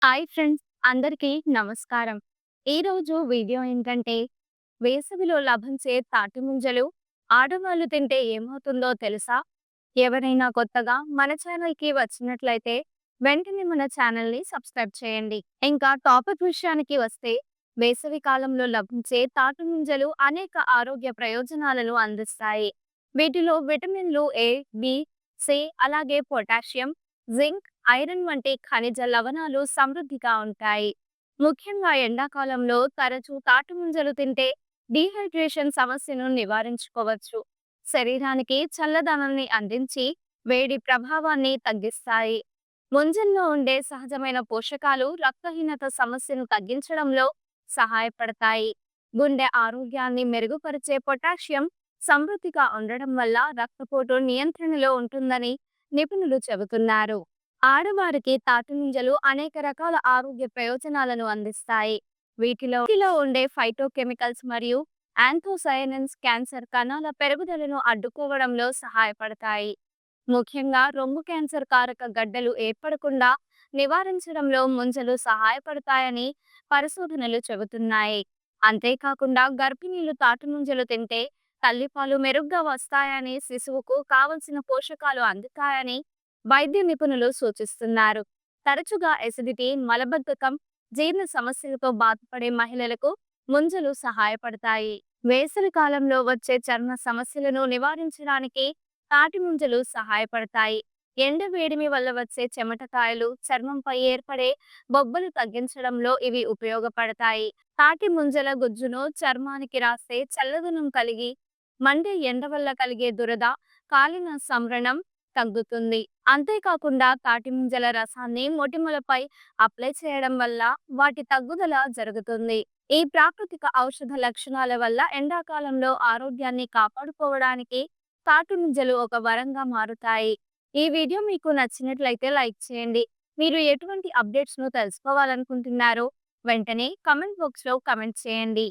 Hi friends, అందరికీ నమస్కారం. ఈరోజు వీడియో ఏంటంటే, వేసవిలో లభించే తాటి ముంజలు ఆడవాళ్ళు తింటే ఏమవుతుందో తెలుసా? ఎవరైనా కొత్తగా మన ఛానల్‌కి వచ్చినట్లయితే వెంటనే మన ఛానల్‌ని సబ్స్క్రైబ్ చేయండి. ఇంకా టాపిక్ విషయానికి వస్తే, వేసవి కాలంలో లభించే తాటి ముంజలు అనేక ఆరోగ్య ప్రయోజనాలను అందిస్తాయి. వీటిలో విటమిన్లు ఏ, బి, సి అలాగే పొటాషియం, జింక్, ఐరన్ వంటి ఖనిజ లవణాలు సమృద్ధిగా ఉంటాయి. ముఖ్యంగా ఎండాకాలంలో తరచూ తాటి ముంజలు తింటే డీహైడ్రేషన్ సమస్యను నివారించుకోవచ్చు. శరీరానికి చల్లదనాన్ని అందించి వేడి ప్రభావాన్ని తగ్గిస్తాయి. ముంజల్లో ఉండే సహజమైన పోషకాలు రక్తహీనత సమస్యను తగ్గించడంలో సహాయపడతాయి. గుండె ఆరోగ్యాన్ని మెరుగుపరిచే పొటాషియం సమృద్ధిగా ఉండడం వల్ల రక్తపోటు నియంత్రణలో ఉంటుందని నిపుణులు చెబుతున్నారు. ఆడవారికి తాటి ముంజలు అనేక రకాల ఆరోగ్య ప్రయోజనాలను అందిస్తాయి. వీటిలో ఉండే ఫైటోకెమికల్స్ మరియు యాంథోసయానిన్స్ క్యాన్సర్ కణాల పెరుగుదలను అడ్డుకోవడంలో సహాయపడతాయి. ముఖ్యంగా రొమ్ము క్యాన్సర్ కారక గడ్డలు ఏర్పడకుండా నివారించడంలో ముంజలు సహాయపడతాయని పరిశోధనలు చెబుతున్నాయి. అంతేకాకుండా గర్భిణీలు తాటి ముంజలు తింటే తల్లిపాలు మెరుగ్గా వస్తాయని, శిశువుకు కావలసిన పోషకాలు అందుతాయని వైద్య నిపుణులు సూచిస్తున్నారు. తరచుగా ఎసిడిటీ, మలబద్ధకం, జీర్ణ సమస్యలతో బాధపడే మహిళలకు ముంజలు సహాయపడతాయి. వేసవి కాలంలో వచ్చే చర్మ సమస్యలను నివారించడానికి తాటి ముంజలు సహాయపడతాయి. ఎండ వేడిమి వల్ల వచ్చే చెమటకాయలు, చర్మంపై ఏర్పడే బొబ్బలు తగ్గించడంలో ఇవి ఉపయోగపడతాయి. తాటి ముంజల గుజ్జును చర్మానికి రాస్తే చల్లదనం కలిగి, మండే ఎండ వల్ల కలిగే దురద, కాలిన సంవ్రణం తగ్గుతుంది. అంతేకాకుండా తాటి ముంజల రసాన్ని మొటిమలపై అప్లై చేయడం వల్ల వాటి తగ్గుదల జరుగుతుంది. ఈ ప్రాకృతిక ఔషధ లక్షణాల వల్ల ఎండాకాలంలో ఆరోగ్యాన్ని కాపాడుకోవడానికి తాటి ముంజలు ఒక వరంగా మారుతాయి. ఈ వీడియో మీకు నచ్చినట్లయితే లైక్ చేయండి. మీరు ఎటువంటి అప్డేట్స్‌ను తెలుసుకోవాలనుకుంటున్నారో వెంటనే కామెంట్ బాక్స్‌లో కామెంట్ చేయండి.